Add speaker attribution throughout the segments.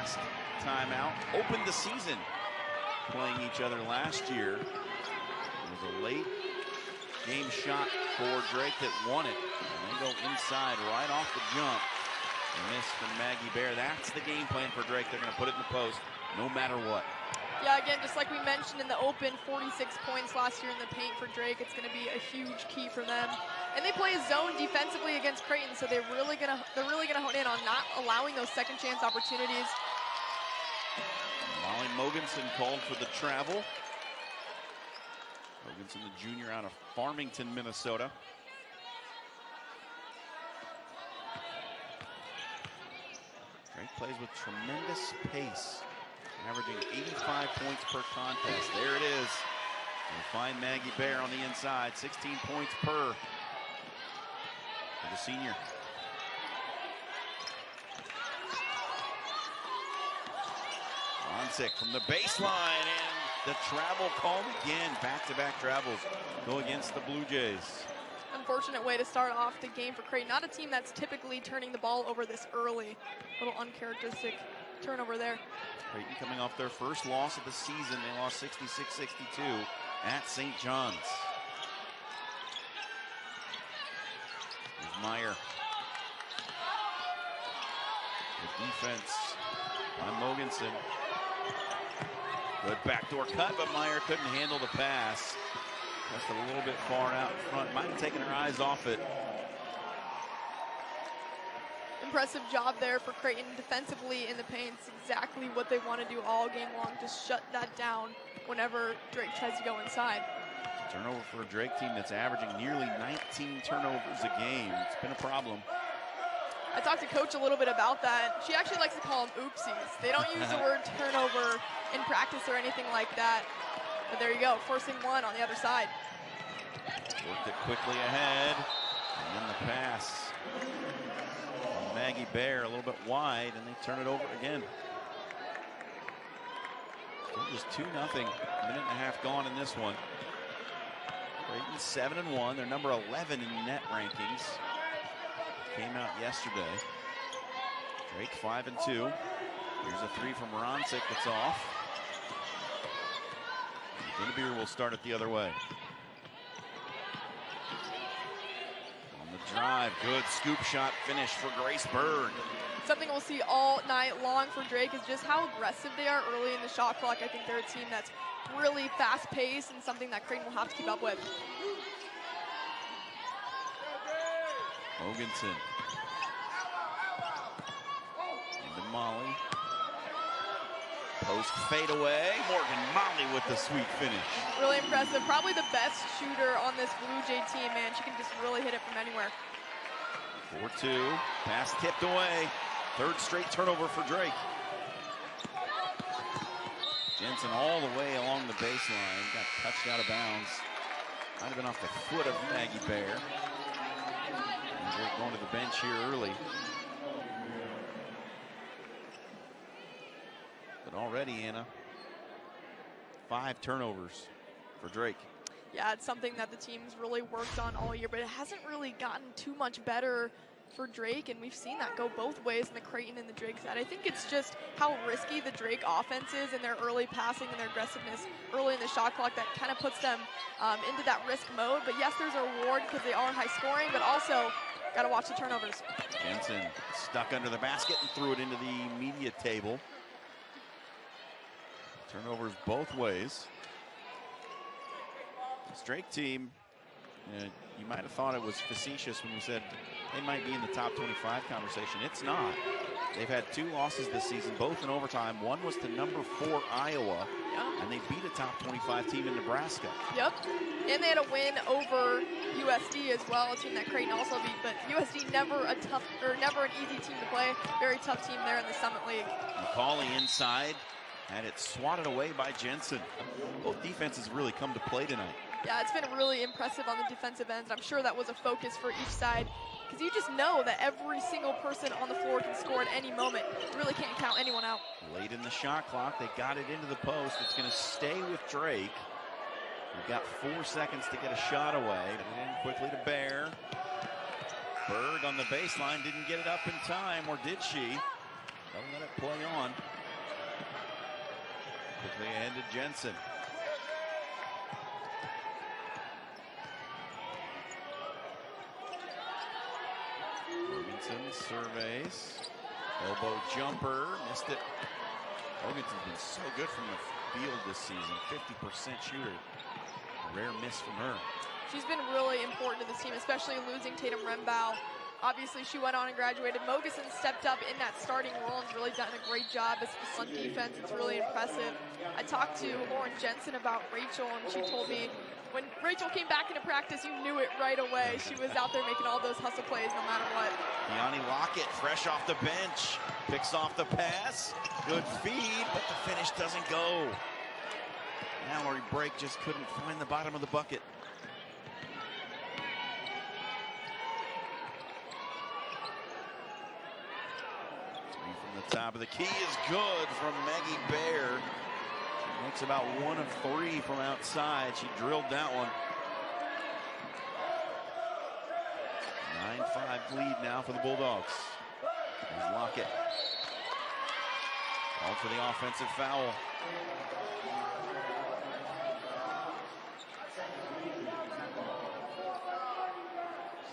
Speaker 1: last time out. Opened the season playing each other last year. It was a late game shot for Drake that won it. And they go inside right off the jump. Miss from Maggie Bair. That's the game plan for Drake. They're going to put it in the post no matter what.
Speaker 2: Yeah, again, just like we mentioned in the open, 46 points last year in the paint for Drake. It's going to be a huge key for them. And they play a zone defensively against Creighton, so they're really gonna hone in on not allowing those second chance opportunities.
Speaker 1: Molly Mogensen called for the travel. Mogensen, the junior out of Farmington, Minnesota. Drake plays with tremendous pace, averaging 85 points per contest. There it is. We'll find Maggie Bair on the inside, 16 points per for the senior. Ronsick from the baseline, and the travel called again. Back-to-back travels go against the Blue Jays.
Speaker 2: Unfortunate way to start off the game for Creighton. Not a team that's typically turning the ball over this early. A little uncharacteristic turnover there.
Speaker 1: Creighton coming off their first loss of the season. They lost 66-62 at St. John's. Here's Meyer. The defense by Mogensen. Good backdoor cut, but Meyer couldn't handle the pass. Just a little bit far out in front. Might have taken her eyes off it.
Speaker 2: Impressive job there for Creighton defensively in the paint. It's exactly what they want to do all game long. Just shut that down whenever Drake tries to go inside.
Speaker 1: Turnover for a Drake team that's averaging nearly 19 turnovers a game. It's been a problem.
Speaker 2: I talked to Coach a little bit about that. She actually likes to call them oopsies. They don't use the word turnover in practice or anything like that. But there you go, forcing one on the other side.
Speaker 1: Worked it quickly ahead, and then the pass from Maggie Bair a little bit wide, and they turn it over again. Still just 2-0, a minute and a half gone in this one. Creighton 7-1, they're number 11 in net rankings. Came out yesterday. Drake 5-2. Here's a three from Ronsick that's off. Beir will start it the other way. On the drive, good scoop shot finish for Grace Berg.
Speaker 2: Something we'll see all night long for Drake is just how aggressive they are early in the shot clock. I think they're a team that's really fast-paced and something that Creighton will have to keep up with.
Speaker 1: Mogensen. Into Molly. Post fade away. Morgan Molly with the sweet finish.
Speaker 2: Really impressive. Probably the best shooter on this Blue Jay team, man. She can just really hit it from anywhere.
Speaker 1: 4-2. Pass tipped away. Third straight turnover for Drake. Jensen all the way along the baseline. Got touched out of bounds. Might have been off the foot of Maggie Bair. And Drake going to the bench here early. But already, Anna, 5 turnovers for Drake.
Speaker 2: Yeah, it's something that the team's really worked on all year, but it hasn't really gotten too much better for Drake, and we've seen that go both ways in the Creighton and the Drake side. I think it's just how risky the Drake offense is in their early passing and their aggressiveness early in the shot clock that kind of puts them into that risk mode. But yes, there's a reward because they are high scoring, but also got to watch the turnovers.
Speaker 1: Jensen stuck under the basket and threw it into the media table. Turnovers both ways. This Drake team, you might have thought it was facetious when we said they might be in the top 25 conversation. It's not. They've had 2 losses this season, both in overtime. One was to number 4 Iowa, and they beat a top 25 team in Nebraska.
Speaker 2: Yep, and they had a win over USD as well, a team that Creighton also beat. But USD never an easy team to play. Very tough team there in the Summit League.
Speaker 1: McCauley inside, and it's swatted away by Jensen. Both defenses really come to play tonight.
Speaker 2: Yeah, it's been really impressive on the defensive ends. I'm sure that was a focus for each side because you just know that every single person on the floor can score at any moment. You really can't count anyone out.
Speaker 1: Late in the shot clock, they got it into the post. It's going to stay with Drake. We've got 4 seconds to get a shot away. And quickly to Bair. Berg on the baseline didn't get it up in time, or did she? Don't let it play on. Quickly ahead to Jensen. Jorgensen surveys. Elbow jumper. Missed it. Jorgensen's been so good from the field this season. 50% shooter. Rare miss from her.
Speaker 2: She's been really important to this team, especially losing Tatum Rembow. Obviously, she went on and graduated. Mogeson stepped up in that starting role and really done a great job as on defense. It's really impressive. I talked to Lauren Jensen about Rachel, and she told me when Rachel came back into practice, you knew it right away. She was out there making all those hustle plays no matter what.
Speaker 1: Yanni Lockett, fresh off the bench, picks off the pass. Good feed, but the finish doesn't go. Mallory Brake just couldn't find the bottom of the bucket. From the top of the key is good from Maggie Bair. She makes about 1 of 3 from outside. She drilled that one. 9-5 lead now for the Bulldogs. There's Lockett. Called for the offensive foul.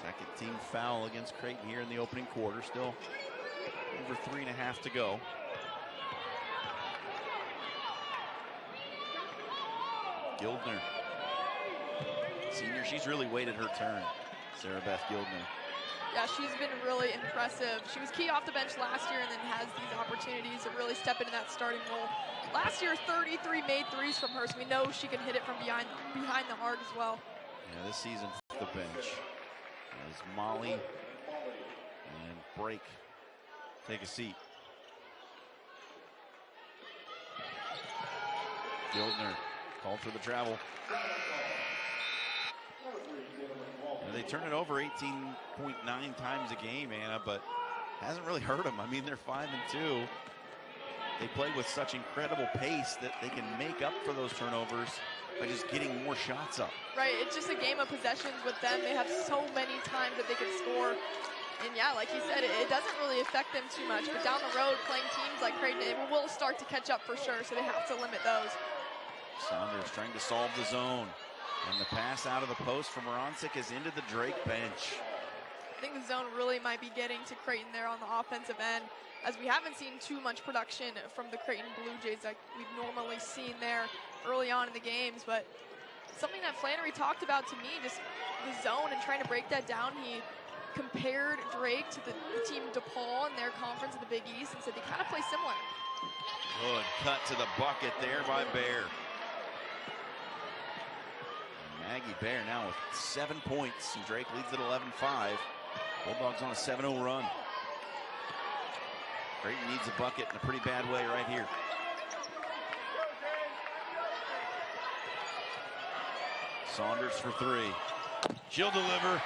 Speaker 1: Second team foul against Creighton here in the opening quarter. Still over 3.5 to go. Gildner. Senior, she's really waited her turn. Sarah Beth Gildner.
Speaker 2: Yeah, she's been really impressive. She was key off the bench last year and then has these opportunities to really step into that starting role. Last year, 33 made threes from her, so we know she can hit it from behind the arc as well.
Speaker 1: Yeah, this season, the bench as Molly and Brake take a seat. Gildner called for the travel. They turn it over 18.9 times a game, Anna, but hasn't really hurt them. I mean, they're 5-2. They play with such incredible pace that they can make up for those turnovers by just getting more shots up.
Speaker 2: Right, it's just a game of possessions with them. They have so many times that they can score. And yeah, like you said, it doesn't really affect them too much. But down the road, playing teams like Creighton, it will start to catch up for sure, so they have to limit those.
Speaker 1: Saunders trying to solve the zone. And the pass out of the post from Rancic is into the Drake bench.
Speaker 2: I think the zone really might be getting to Creighton there on the offensive end, as we haven't seen too much production from the Creighton Blue Jays like we've normally seen there early on in the games. But something that Flannery talked about to me, just the zone and trying to break that down. He compared Drake to the team DePaul in their conference in the Big East and said they kind of play similar.
Speaker 1: Good cut to the bucket there by Bair. Maggie Bair now with 7 points, and Drake leads at 11-5. Bulldogs on a 7-0 run. Creighton needs a bucket in a pretty bad way right here. Saunders for 3. She'll deliver.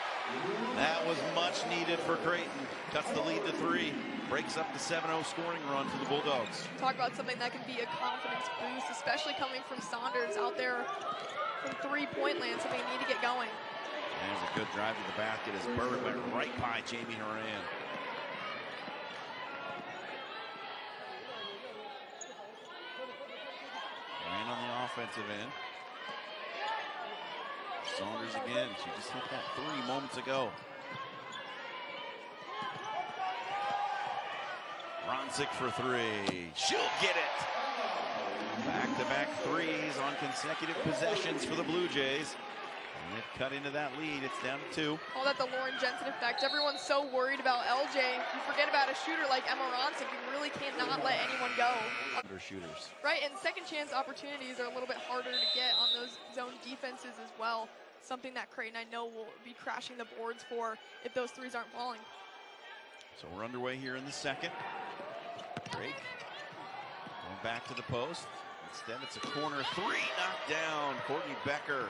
Speaker 1: That was much needed for Creighton. Cuts the lead to 3. Breaks up the 7-0 scoring run for the Bulldogs.
Speaker 2: Talk about something that can be a confidence boost, especially coming from Saunders out there from 3-point land, so they need to get going.
Speaker 1: There's a good drive to the basket as Bird went right by Jamie Horan. Horan on the offensive end. Saunders again. She just hit that 3 moments ago. Rancic for 3. She'll get it. Back-to-back threes on consecutive possessions for the Blue Jays. And they've cut into that lead. It's down to 2.
Speaker 2: Call that the Lauren Jensen effect. Everyone's so worried about LJ. You forget about a shooter like Emma Rancic. You really cannot let anyone go.
Speaker 1: Under shooters.
Speaker 2: Right, and second chance opportunities are a little bit harder to get on those zone defenses as well. Something that Creighton, I know, will be crashing the boards for if those threes aren't falling.
Speaker 1: So we're underway here in the second. Drake going back to the post. Instead, it's a corner 3 knocked down. Courtney Becker.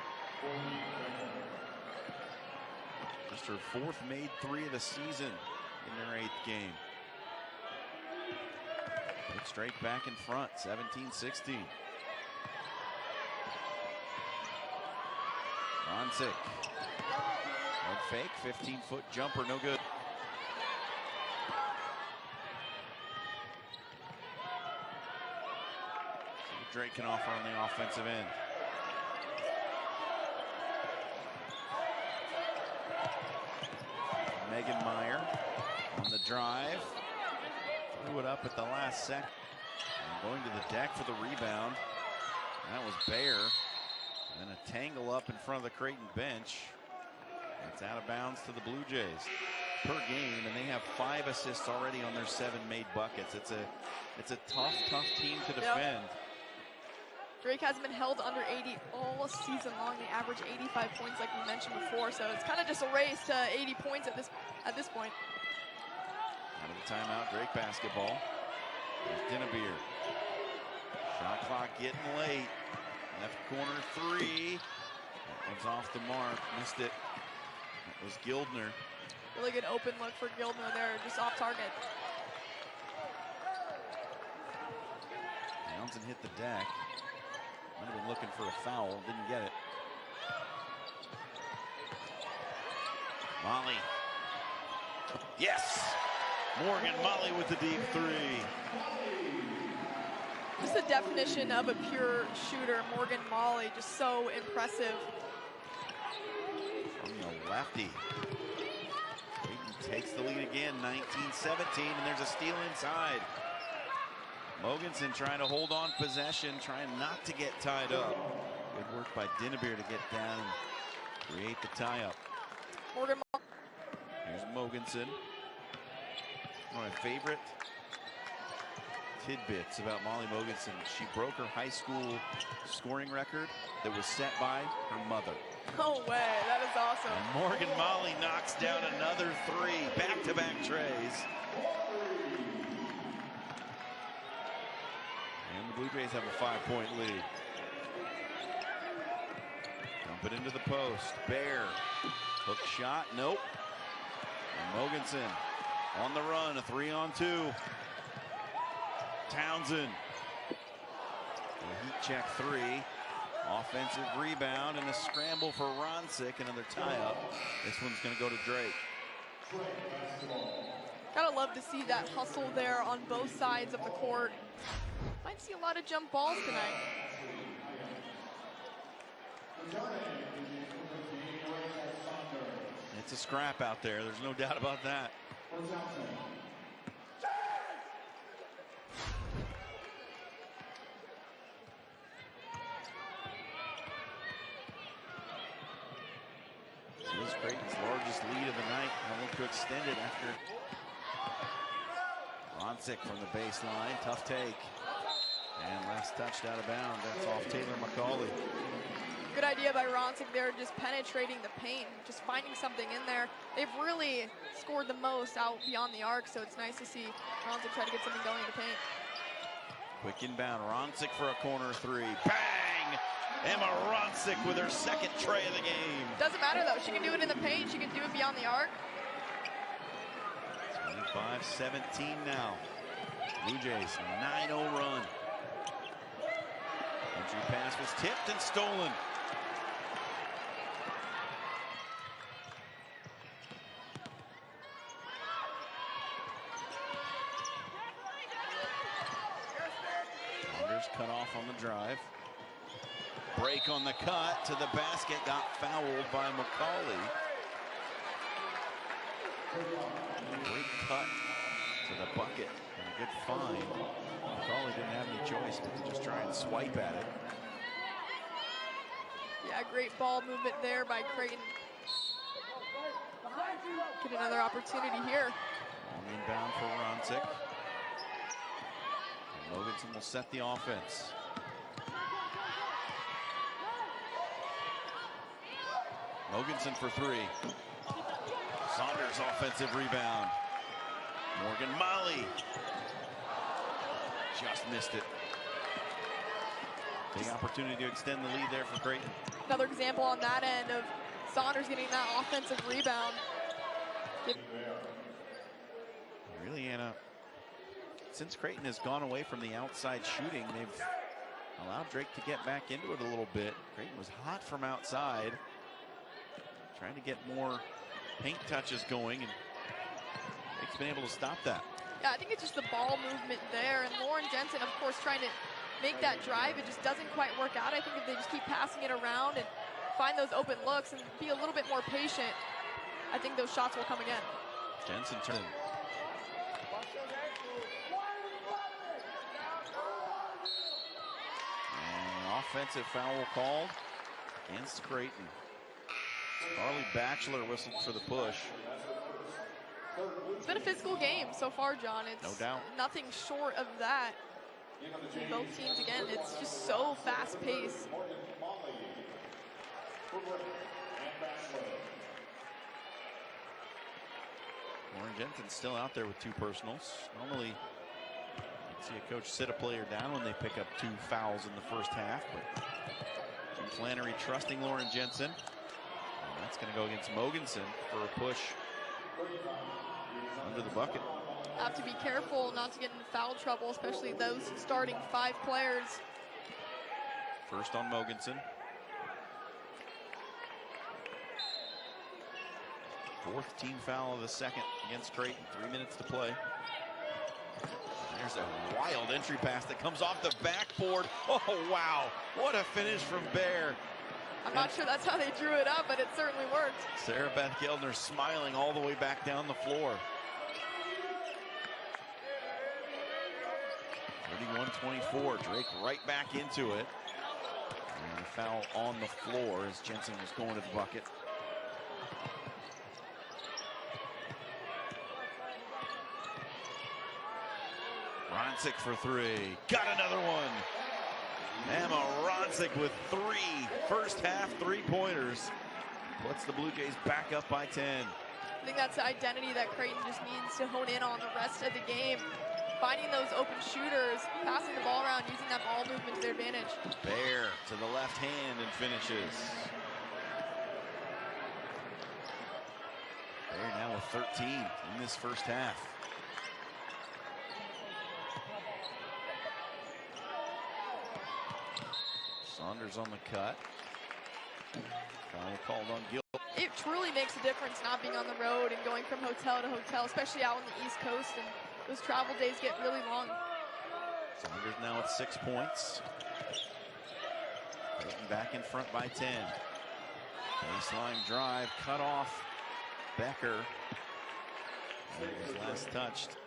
Speaker 1: Just her 4th made 3 of the season in their 8th game. Put straight back in front, 17-16. Rancic. Head fake, 15-foot jumper, no good. Drake can offer on the offensive end. MAGGIE Bair on the drive. Threw it up at the last second. And going to the deck for the rebound. That was Bair. And a tangle up in front of the Creighton bench. It's out of bounds to the Blue Jays per game, and they have 5 assists already on their 7 made buckets. It's a tough team to defend.
Speaker 2: Yep. Drake hasn't been held under 80 all season long. They average 85 points, like we mentioned before. So it's kind of just a race to 80 points at this point.
Speaker 1: Out of the timeout, Drake basketball. There's Beir. Shot clock getting late. Left corner 3. That was off the mark. Missed it. That was Gildner.
Speaker 2: Really good open look for Gildner there, just off target.
Speaker 1: Townsend hit the deck. Might have been looking for a foul, didn't get it. Molly. Yes! Morgan Molly with the deep 3.
Speaker 2: Just the definition of a pure shooter, Morgan Molly, just so impressive.
Speaker 1: From the lefty. Creighton takes the lead again, 19-17, and there's a steal inside. Mogensen trying to hold on possession, trying not to get tied up. Good work by Beir to get down and create the tie-up.
Speaker 2: Morgan.
Speaker 1: Here's Mogensen. One of my favorite tidbits about Molly Mogensen. She broke her high school scoring record that was set by her mother.
Speaker 2: No way, that is awesome.
Speaker 1: And Morgan Molly knocks down another 3, back-to-back trays. And the Blue Jays have a 5-point lead. Dump it into the post. Bair, hook shot, nope. And Mogensen on the run, a 3-on-2. Townsend. A heat check 3. Offensive rebound and a scramble for Roncic. Another tie-up. This one's going to go to Drake.
Speaker 2: Gotta love to see that hustle there on both sides of the court. Might see a lot of jump balls tonight.
Speaker 1: It's a scrap out there. There's no doubt about that. This is Creighton's largest lead of the night. They'll look to extend it after Roncic from the baseline. Tough take. And last touched out of bounds. That's off Taylor McCauley.
Speaker 2: Good idea by Roncic there, just penetrating the paint, just finding something in there. They've really scored the most out beyond the arc, so it's nice to see Roncic try to get something going in the paint.
Speaker 1: Quick inbound, Roncic for a corner 3. Bang! Emma Roncic with her 2nd tray of the game.
Speaker 2: Doesn't matter though, she can do it in the paint, she can do it beyond the arc.
Speaker 1: 25-17 now. Blue Jays 9-0 run. Entry pass was tipped and stolen. Saunders cut off on the drive. Break on the cut to the basket, got fouled by McCauley. Great cut to the bucket and a good find. McCauley didn't have any choice but to just try and swipe at it.
Speaker 2: Yeah, great ball movement there by Creighton. Get another opportunity here.
Speaker 1: Long inbound for Roncic. And Mogensen will set the offense. Mogensen for 3. Saunders offensive rebound. Morgan Molly. Just missed it. Big opportunity to extend the lead there for Creighton.
Speaker 2: Another example on that end of Saunders getting that offensive rebound.
Speaker 1: Really, Anna, since Creighton has gone away from the outside shooting, they've allowed Drake to get back into it a little bit. Creighton was hot from outside, trying to get more paint touches going, and Drake's been able to stop that.
Speaker 2: Yeah, I think it's just the ball movement there, and Lauren Jensen, of course, trying to make that drive, it just doesn't quite work out. I think if they just keep passing it around and find those open looks and be a little bit more patient, I think those shots will come again.
Speaker 1: Jensen turn. And offensive foul called against Creighton. Carly Batchelor whistled for the push.
Speaker 2: It's been a physical game so far, John. It's
Speaker 1: no doubt.
Speaker 2: Nothing short of that. And both teams, again, it's just so fast-paced.
Speaker 1: Lauren Jensen's still out there with 2 personals. Normally, you see a coach sit a player down when they pick up 2 fouls in the first half. But Jim Flannery trusting Lauren Jensen. And that's going to go against Mogensen for a push under the bucket.
Speaker 2: Have to be careful not to get into foul trouble, especially those starting 5 players.
Speaker 1: First on Mogensen. 4th team foul of the second against Creighton. 3 minutes to play. There's a wild entry pass that comes off the backboard. Oh, wow. What a finish from Bair.
Speaker 2: I'm not sure that's how they drew it up, but it certainly worked.
Speaker 1: Sarah Beth Geldner smiling all the way back down the floor. 31-24. Drake right back into it. And a foul on the floor as Jensen was going to the bucket. Ronsick for 3. Got another one. Emma Ronsick with 3 first half 3-pointers. Puts the Blue Jays back up by 10.
Speaker 2: I think that's the identity that Creighton just needs to hone in on the rest of the game. Finding those open shooters, passing the ball around, using that ball movement to their advantage.
Speaker 1: Bair to the left hand and finishes. Bair now with 13 in this first half. Saunders on the cut. Foul called on Gill.
Speaker 2: It truly makes a difference not being on the road and going from hotel to hotel, especially out on the East Coast, and those travel days get really long.
Speaker 1: Saunders now with 6 points. Getting back in front by 10. Baseline drive, cut off. Becker. And it was last touched.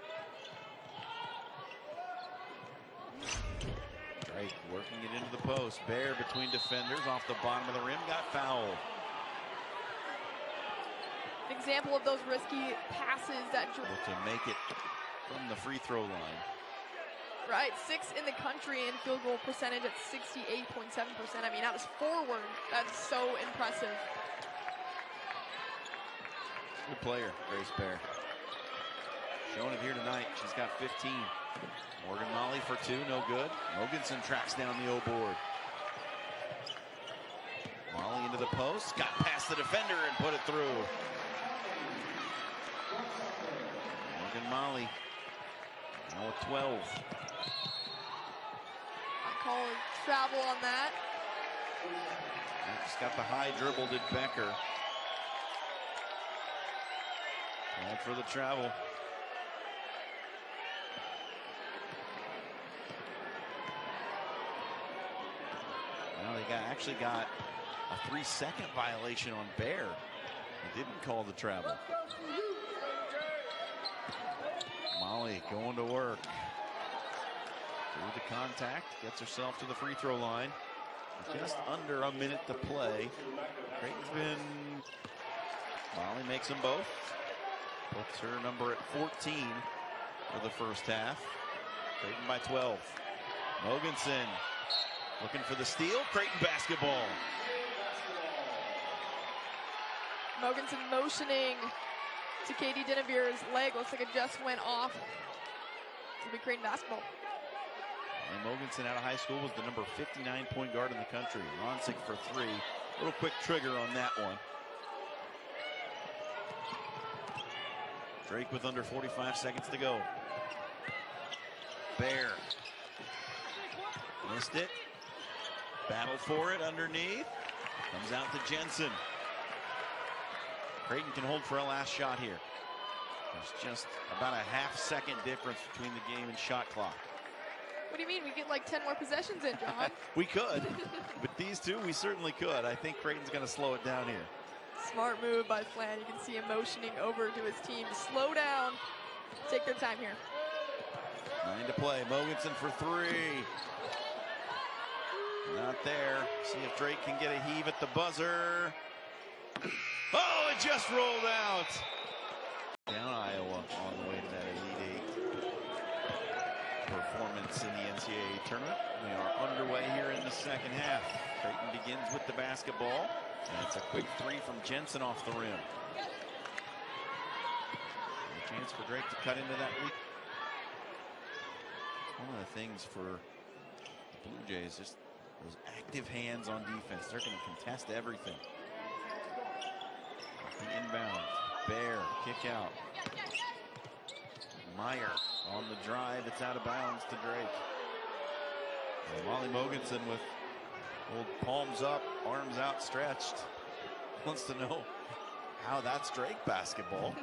Speaker 1: Drake working it into the post. Bair between defenders off the bottom of the rim, got fouled.
Speaker 2: An example of those risky passes that
Speaker 1: to make it from the free throw line.
Speaker 2: Right, 6th in the country in field goal percentage at 68.7%. I mean, that was forward. That's so impressive.
Speaker 1: Good player, Grace Bair. Showing it here tonight. She's got 15. Morgan Molly for 2, no good. Mogensen tracks down the O board. Molly into the post, got past the defender and put it through. Morgan Molly now with 12.
Speaker 2: I call travel on that.
Speaker 1: Just got the high dribble, did Becker. Called for the travel. Now they actually got a 3-second violation on Bair. They didn't call the travel. Molly going to work. Through the contact, gets herself to the free throw line. Just under a minute to play. Creighton's been... Molly makes them both. Puts her number at 14 for the first half. Creighton by 12. Mogensen looking for the steal. Creighton basketball.
Speaker 2: Mogensen motioning to Katie Dinnevere's leg. Looks like it just went off. It'll be Creighton basketball.
Speaker 1: And Mogensen out of high school was the number 59 point guard in the country. Ronsick for 3. A little quick trigger on that one. Drake with under 45 seconds to go. Bair. Missed it. Battle for it underneath. Comes out to Jensen. Creighton can hold for a last shot here. There's just about a half-second difference between the game and shot clock.
Speaker 2: do you mean? We get like 10 more possessions in, John.
Speaker 1: We could. But these two, we certainly could. I think Creighton's going to slow it down here.
Speaker 2: Smart move by Flan. You can see him motioning over to his team to slow down, take their time here.
Speaker 1: 9 to play. Mogensen for 3. Not there. See if Drake can get a heave at the buzzer. Oh, it just rolled out. Down Iowa on the way to that Elite 8 performance in the NCAA tournament. We are underway here in the second half. Creighton begins with the basketball. And it's a quick 3 from Jensen off the rim. And a chance for Drake to cut into that lead. One of the things for the Blue Jays, just those active hands on defense. They're going to contest everything. The inbound. Bair, kick out. Meyer on the drive. It's out of bounds to Drake. And Molly Mogensen with old palms up, arms outstretched. Wants to know how that's Drake basketball.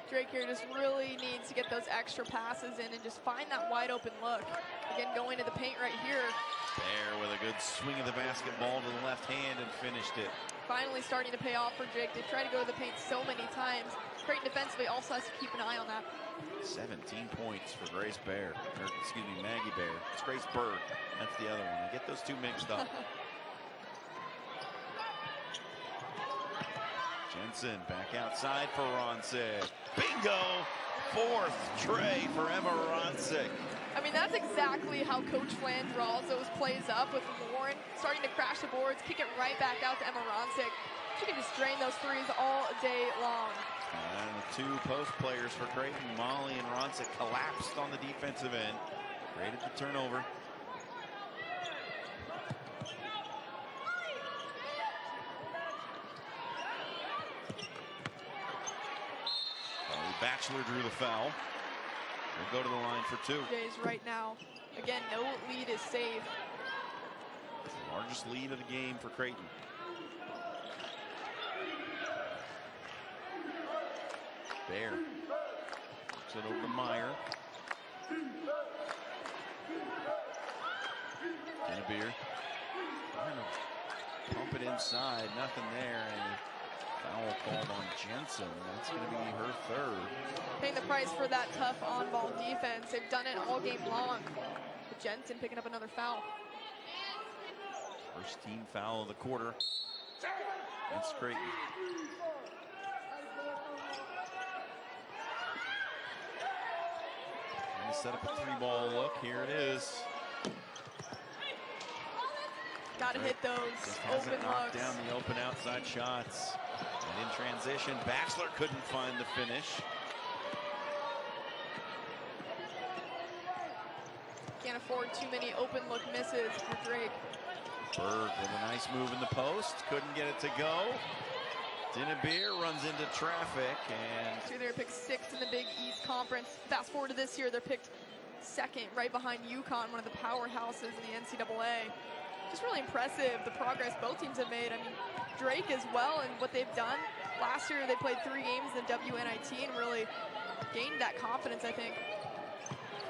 Speaker 2: Drake here just really needs to get those extra passes in and just find that wide open look. Again, going to the paint right here.
Speaker 1: Bair with a good swing of the basketball to the left hand and finished it.
Speaker 2: Finally starting to pay off for Drake. They've tried to go to the paint so many times. Creighton defensively also has to keep an eye on that.
Speaker 1: 17 points for Grace Bair, or excuse me, Maggie Bair. It's Grace Bird. That's the other one. I get those two mixed up. Jensen back outside for Ronsick. Bingo! 4th tray for Emma Ronsick.
Speaker 2: I mean, that's exactly how Coach Flan draws those plays up, with Lauren starting to crash the boards, kick it right back out to Emma Ronsick. She can just drain those threes all day long.
Speaker 1: And the 2 post players for Creighton, Molly and Ronsick, collapsed on the defensive end. Created the turnover. Batchelor drew the foul. We'll go to the line for 2.
Speaker 2: Jays right now. Again, no lead is saved.
Speaker 1: The largest lead of the game for Creighton. Bair. Puts it over to Meyer. Beer. Trying to pump it inside. Nothing there. And foul called on Jensen. That's going to be her 3rd.
Speaker 2: Paying the price for that tough on-ball defense. They've done it all game long. But Jensen picking up another foul.
Speaker 1: First team foul of the quarter. That's Creighton. Trying to set up a 3-ball look. Here it is.
Speaker 2: Got to hit those open
Speaker 1: knocked
Speaker 2: looks.
Speaker 1: Down the open outside shots. And in transition, Batchelor couldn't find the finish.
Speaker 2: Can't afford too many open look misses for Drake.
Speaker 1: Berg with a nice move in the post. Couldn't get it to go. Beir runs into traffic. And
Speaker 2: They're picked 6th in the Big East Conference. Fast forward to this year, they're picked 2nd, right behind UConn, one of the powerhouses in the NCAA. Just really impressive, the progress both teams have made. I mean, Drake as well, and what they've done. Last year, they played 3 games in the WNIT and really gained that confidence, I think.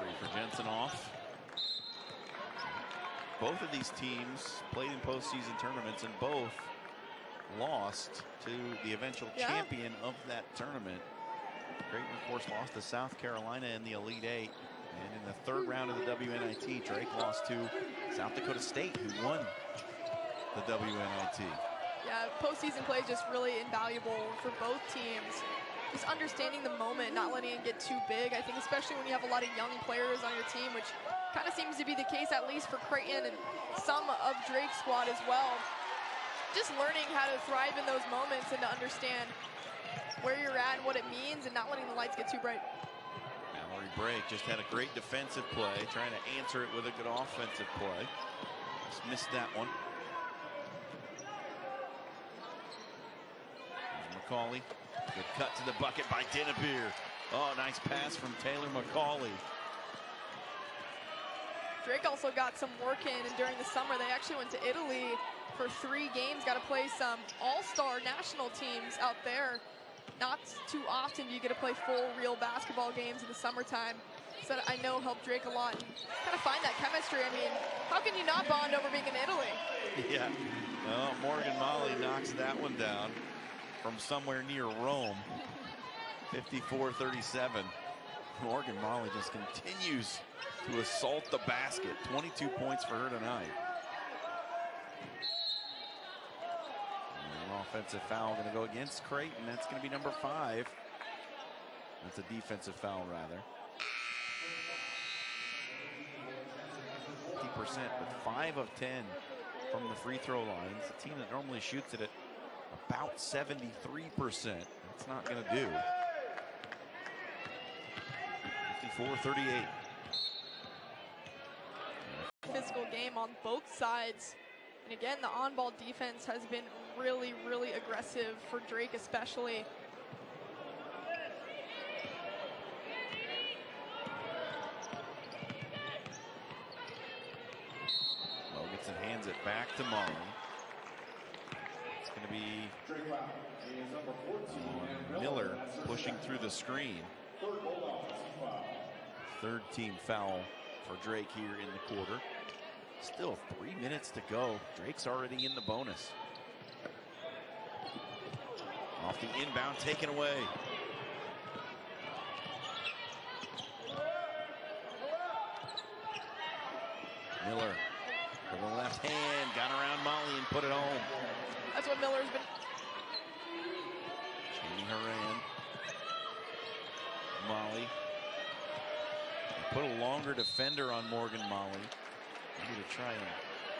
Speaker 1: 3 for Jensen off. Both of these teams played in postseason tournaments and both lost to the eventual champion of that tournament. Creighton, of course, lost to South Carolina in the Elite 8. And in the 3rd round of the WNIT, Drake lost to South Dakota State, who won the WNIT.
Speaker 2: Yeah, postseason play is just really invaluable for both teams. Just understanding the moment, not letting it get too big. I think especially when you have a lot of young players on your team, which kind of seems to be the case at least for Creighton and some of Drake's squad as well. Just learning how to thrive in those moments and to understand where you're at and what it means and not letting the lights get too bright.
Speaker 1: Mallory Brake just had a great defensive play, trying to answer it with a good offensive play. Just missed that one. There's McCauley. Good cut to the bucket by Beir. Oh, nice pass from Taylor McCauley.
Speaker 2: Drake also got some work in, and during the summer they actually went to Italy for 3 games, got to play some all-star national teams out there. not too often do you get to play full real basketball games in the summertime. So I know helped Drake a lot and kind of find that chemistry. I mean, how can you not bond over being in Italy?
Speaker 1: Yeah. Well, Morgan Molly knocks that one down from somewhere near Rome. 54-37. Morgan Molly just continues to assault the basket. 22 points for her tonight. An offensive foul going to go against Creighton. That's going to be number 5. That's a defensive foul, rather. 50%, but 5 of 10 from the free throw lines. A team that normally shoots it at about 73%. That's not going to do. 54-38.
Speaker 2: Physical game on both sides. And again, the on-ball defense has been really, really aggressive for Drake especially.
Speaker 1: Loganson hands it back to Molly. It's going to be Miller pushing through the screen. Third team foul for Drake here in the quarter. Still 3 minutes to go. Drake's already in the bonus. Off the inbound, taken away. Miller with the left hand, got around Molly and put it home.
Speaker 2: That's what Miller's been.
Speaker 1: Jamie Horan. Molly. They put a longer defender on Morgan Molly. Maybe to try and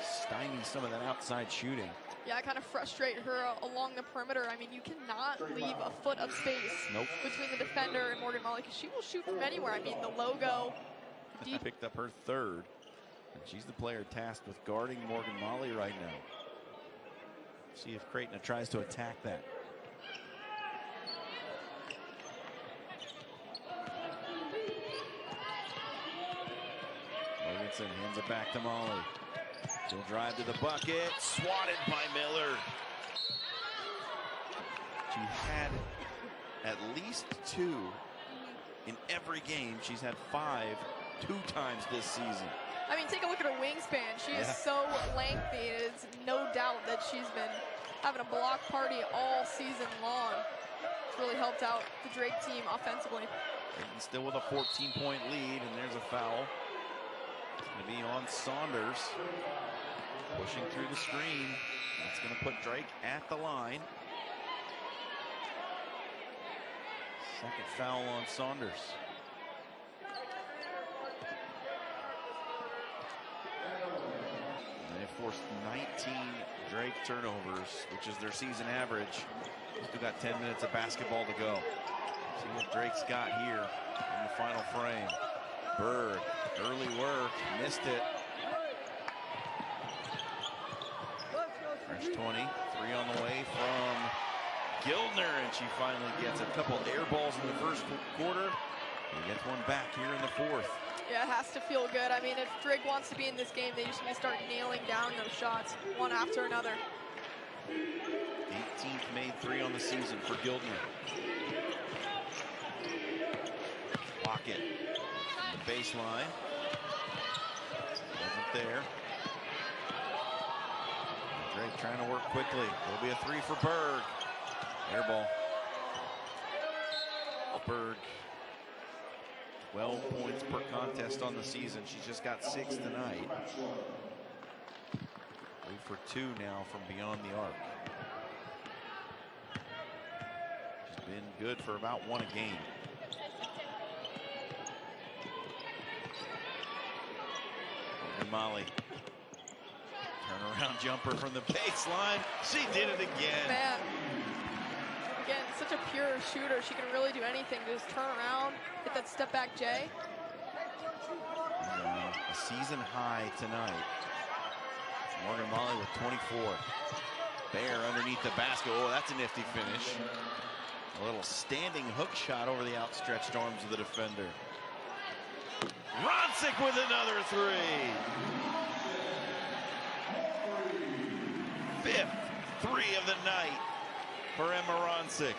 Speaker 1: stymie some of that outside shooting.
Speaker 2: Yeah, kind of frustrate her along the perimeter. I mean, you cannot leave a foot of space between the defender and Morgan Molly because she will shoot from anywhere. I mean, the logo.
Speaker 1: Picked up her third. And she's the player tasked with guarding Morgan Molly right now. See if Creighton tries to attack that. Loganson hands it back to Molly. She'll drive to the bucket. Swatted by Miller. She had at least 2 in every game. She's had 5 2 times this season.
Speaker 2: I mean, take a look at her wingspan. She is so lengthy. It's no doubt that she's been having a block party all season long. It's really helped out the Drake team offensively.
Speaker 1: Creighton still with a 14-point lead, and there's a foul. It's going to be on Saunders. Pushing through the screen. That's going to put Drake at the line. Second foul on Saunders. They forced 19 Drake turnovers, which is their season average. Still got 10 minutes of basketball to go. See what Drake's got here in the final frame. Berg, early work, missed it. Fresh 20, 3 on the way from Gildner, and she finally gets a couple air balls in the first quarter. He gets one back here in the fourth.
Speaker 2: Yeah, it has to feel good. I mean, if Drake wants to be in this game, they just need to start nailing down those shots one after another.
Speaker 1: 18th made 3 on the season for Gildner. Pocket. The baseline. Wasn't there. Drake trying to work quickly. There'll be a 3 for Berg. Air ball. Berg. 12 points per contest on the season. She's just got 6 tonight. 3 for 2 now from beyond the arc. She's been good for about 1 a game. And Molly. Turnaround jumper from the baseline. She did it again.
Speaker 2: Man. Again, such a pure shooter. She can really do anything. Just turn around, hit that step back J.
Speaker 1: A season high tonight. Morgan Molly with 24. Bair underneath the basket. Oh, that's a nifty finish. A little standing hook shot over the outstretched arms of the defender. Ronsick with another 3. 5th 3 of the night for Emma Ronsick.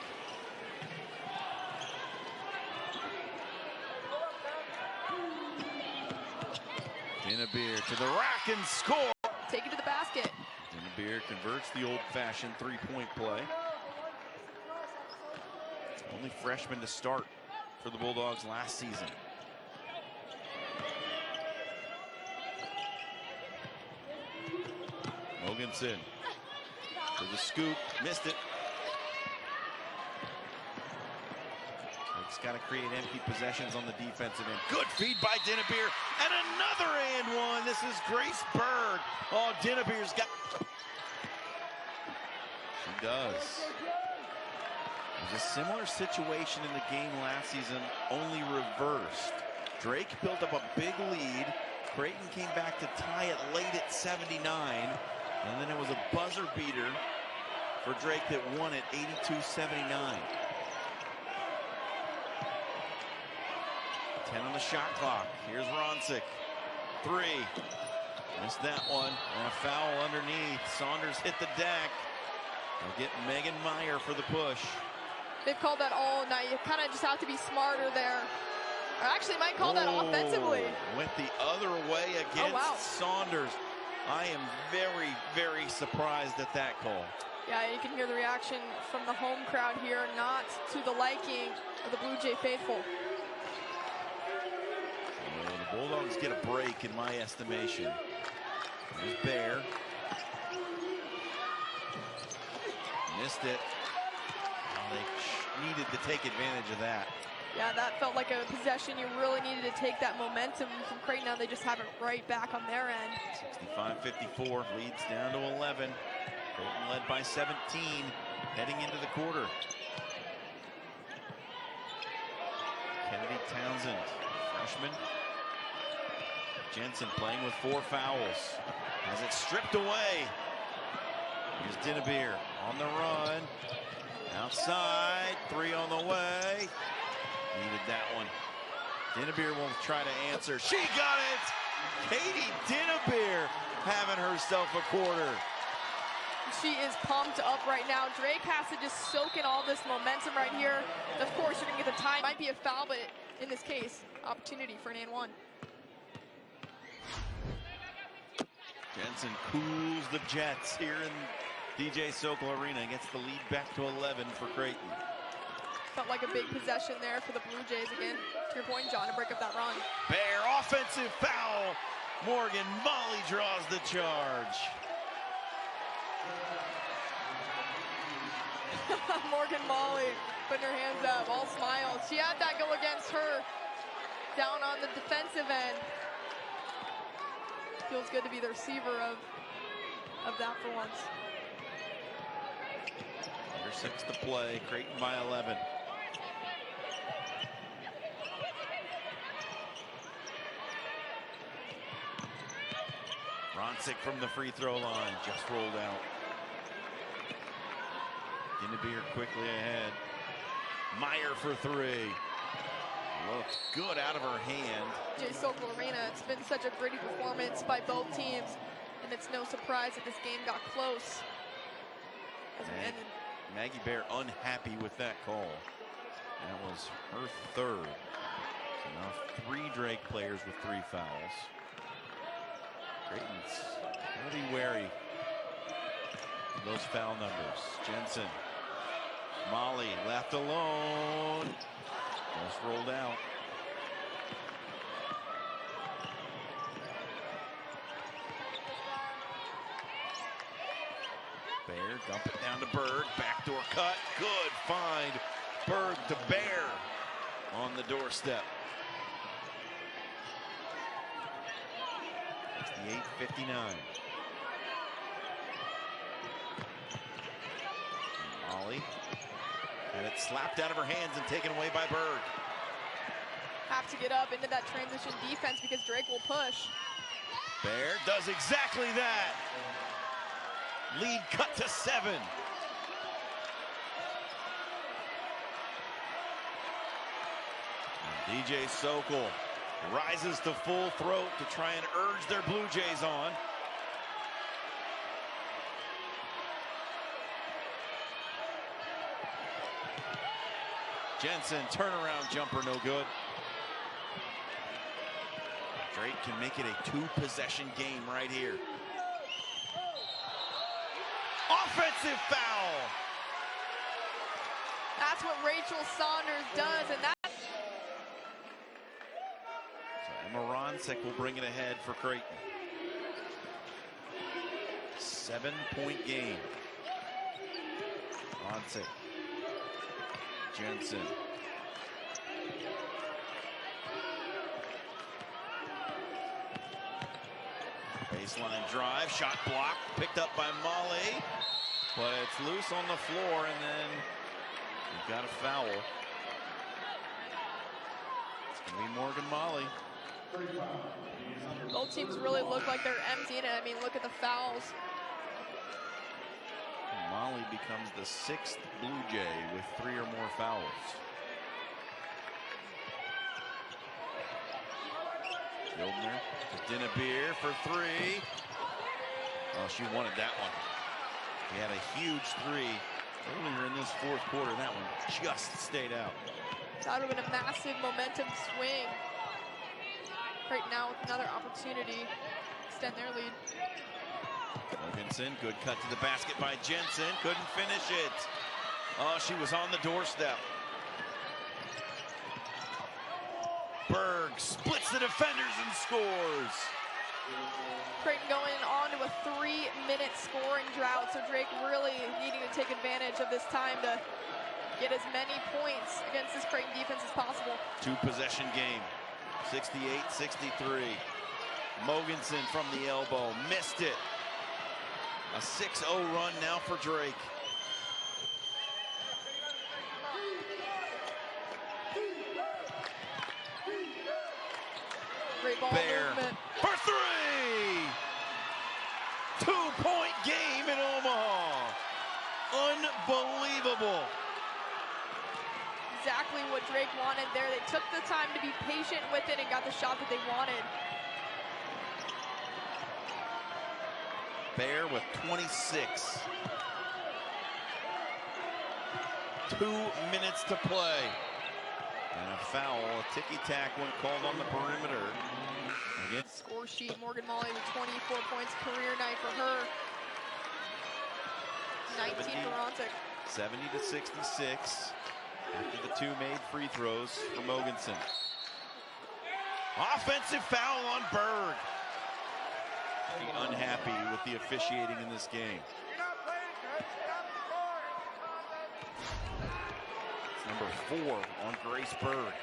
Speaker 1: Beir to the rack and score.
Speaker 2: Take it to the basket.
Speaker 1: Beir converts the old-fashioned three-point play. Only freshman to start for the Bulldogs last season. Mogensen for the scoop, missed it. It's got to create empty possessions on the defensive end. Good feed by Beir, and another and one. This is Grace Berg. Oh, Beir's got. She does. It was a similar situation in the game last season, only reversed. Drake built up a big lead. Creighton came back to tie it late at 79. And then it was a buzzer beater for Drake that won it 82-79. 10 on the shot clock. Here's Ronsick. 3. Missed that one. And a foul underneath. Saunders hit the deck. They'll get Megan Meyer for the push.
Speaker 2: They've called that all night. You kind of just have to be smarter there. Or actually might call that offensively.
Speaker 1: Went the other way against Saunders. I am very, very surprised at that call.
Speaker 2: Yeah, you can hear the reaction from the home crowd here, not to the liking of the Blue Jay faithful.
Speaker 1: Well, the Bulldogs get a break in my estimation. There's Bair. Missed it. Well, they needed to take advantage of that.
Speaker 2: Yeah, that felt like a possession you really needed to take that momentum from Creighton. Now they just have it right back on their end.
Speaker 1: 65-54, leads down to 11. Creighton led by 17, heading into the quarter. Kennedy Townsend, freshman. Jensen playing with 4 fouls. Has it stripped away. Here's Beir on the run. Outside, 3 on the way. Needed that one. Beir will try to answer. She got it! Katie Beir having herself a quarter.
Speaker 2: She is pumped up right now. Drake has to just soak in all this momentum right here. Of course, you're going to get the time. Might be a foul, but in this case, opportunity for an and one.
Speaker 1: Jensen cools the Jets here in DJ Sokol Arena. Gets the lead back to 11 for Creighton.
Speaker 2: Felt like a big possession there for the Blue Jays again. To your point, John, to break up that run.
Speaker 1: Bair, offensive foul. Morgan Molly draws the charge.
Speaker 2: Morgan Molly putting her hands up, all smiles. She had that go against her down on the defensive end. Feels good to be the receiver of that for once.
Speaker 1: Under 6 to play, Creighton by 11. Ronsick from the free throw line, just rolled out. Beir quickly ahead. Meyer for 3. Looks good out of her hand.
Speaker 2: DJ Sokol Arena, it's been such a gritty performance by both teams, and it's no surprise that this game got close.
Speaker 1: Maggie Bair unhappy with that call. That was her 3rd. So now 3 Drake players with 3 fouls. Creighton's got to be wary of those foul numbers. Jensen. Molly left alone. Just rolled out. Bair, dump it down to Berg. Backdoor cut. Good find. Berg to Bair on the doorstep. 68-59. Molly had it slapped out of her hands and taken away by Berg.
Speaker 2: Have to get up into that transition defense because Drake will push.
Speaker 1: Bair does exactly that. Lead cut to 7. And DJ Sokol rises to full throat to try and urge their Blue Jays on. Jensen, turnaround jumper, no good. Drake can make it a 2-possession game right here. Offensive foul.
Speaker 2: That's what Rachel Saunders does, and that.
Speaker 1: So Emma Ronsek will bring it ahead for Creighton. 7-point game. Ronsek. Jensen. Baseline drive, shot blocked, picked up by Molly, but it's loose on the floor, and then we've got a foul. It's going to be Morgan Molly.
Speaker 2: Both teams really look like they're emptying it. I mean, look at the fouls.
Speaker 1: Molly becomes the 6th Blue Jay with 3 or more fouls. Gildner to Dinnebeer for 3. Oh, she wanted that one. He had a huge 3 earlier in this 4th quarter. That one just stayed out.
Speaker 2: That would have been a massive momentum swing. Right now with another opportunity to extend their lead.
Speaker 1: Morganson, good cut to the basket by Jensen. Couldn't finish it. Oh, she was on the doorstep. Berg splits the defenders and scores.
Speaker 2: Creighton going on to a 3-minute scoring drought, so Drake really needing to take advantage of this time to get as many points against this Creighton defense as possible.
Speaker 1: 2-possession game, 68-63. Mogensen from the elbow, missed it. A 6-0 run now for Drake.
Speaker 2: Great ball
Speaker 1: Bair
Speaker 2: movement.
Speaker 1: for 3! 2-point game in Omaha. Unbelievable.
Speaker 2: Exactly what Drake wanted there. They took the time to be patient with it and got the shot that they wanted.
Speaker 1: Bair with 26. 2 minutes to play. And a foul, a ticky-tack one called on the perimeter. Again.
Speaker 2: Score sheet, Morgan Molly with 24 points, career night for her. 19 for Ronsek.
Speaker 1: 70-66. After the 2 made free throws for Mogensen. Offensive foul on Berg. Be unhappy with the officiating in this game. It's number 4 on Grace Berg.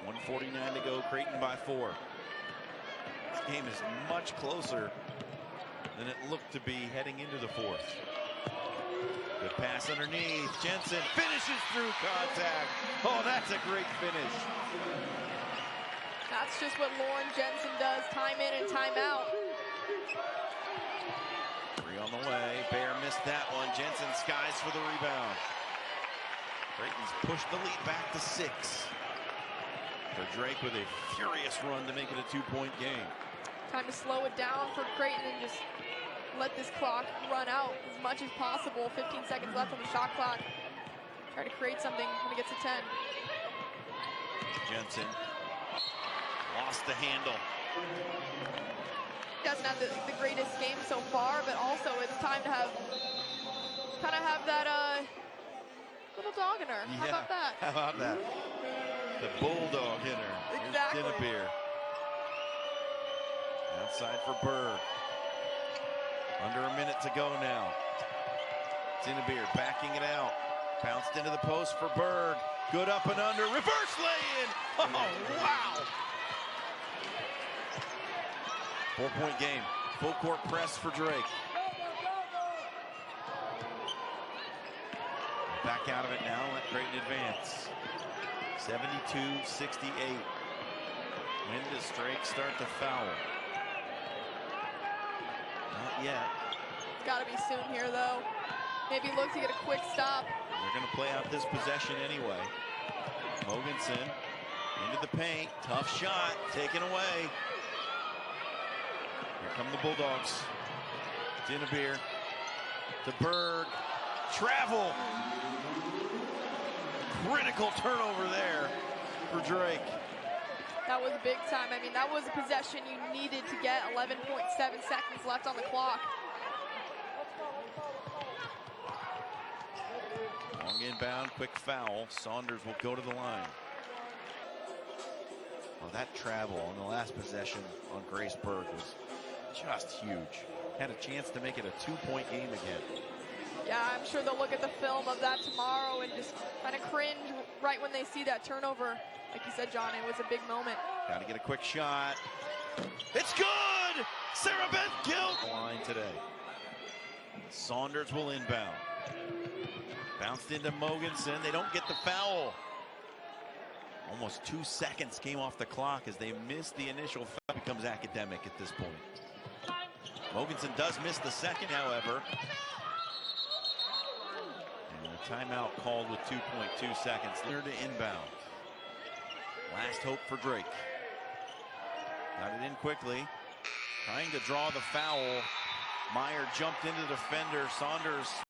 Speaker 1: .149 to go, Creighton by 4. This game is much closer than it looked to be heading into the 4th. Good pass underneath. Jensen finishes through contact. Oh, that's a great finish.
Speaker 2: That's just what Lauren Jensen does, time in and time out.
Speaker 1: 3 on the way. Bair missed that one. Jensen skies for the rebound. Creighton's pushed the lead back to 6. For Drake with a furious run to make it a 2-point game.
Speaker 2: Time to slow it down for Creighton and just let this clock run out as much as possible. 15 seconds left on the shot clock. Try to create something when it gets to 10.
Speaker 1: Jensen lost the handle.
Speaker 2: Doesn't have the greatest game so far, but also it's time to have that little dog in her.
Speaker 1: Yeah.
Speaker 2: How about that?
Speaker 1: How about that? The bulldog in her.
Speaker 2: Exactly.
Speaker 1: Here's Dinnebeer. Outside for Berg. Under a minute to go now. Dinnebeer backing it out. Bounced into the post for Berg. Good up and under. Reverse lay-in. Oh, wow. 4-point game. Full court press for Drake. Back out of it now. Let Creighton advance. 72-68. When does Drake start to foul? Not yet.
Speaker 2: It's got to be soon here, though. Maybe look to get a quick stop.
Speaker 1: They're going to play out this possession anyway. Mogensen into the paint. Tough shot. Taken away. Here come the Bulldogs. Dinnebeer to Berg. Travel. critical turnover there for Drake.
Speaker 2: That was big time. I mean, that was a possession you needed to get. 11.7 seconds left on the clock.
Speaker 1: Long inbound, quick foul. Saunders will go to the line. Well, that travel on the last possession on Grace Berg was just huge. Had a chance to make it a 2-point game again.
Speaker 2: Yeah, I'm sure they'll look at the film of that tomorrow and just kind of cringe right when they see that turnover. Like you said, John, it was a big moment.
Speaker 1: Got to get a quick shot. It's good! Sarah Beth Gilt! Line today. Saunders will inbound. Bounced into Mogensen. They don't get the foul. Almost 2 seconds came off the clock as they missed the initial foul. It becomes academic at this point. Mogensen does miss the second, however. And a timeout called with 2.2 seconds. They're to inbound. Last hope for Drake. Got it in quickly. Trying to draw the foul. Meyer jumped into the defender. Saunders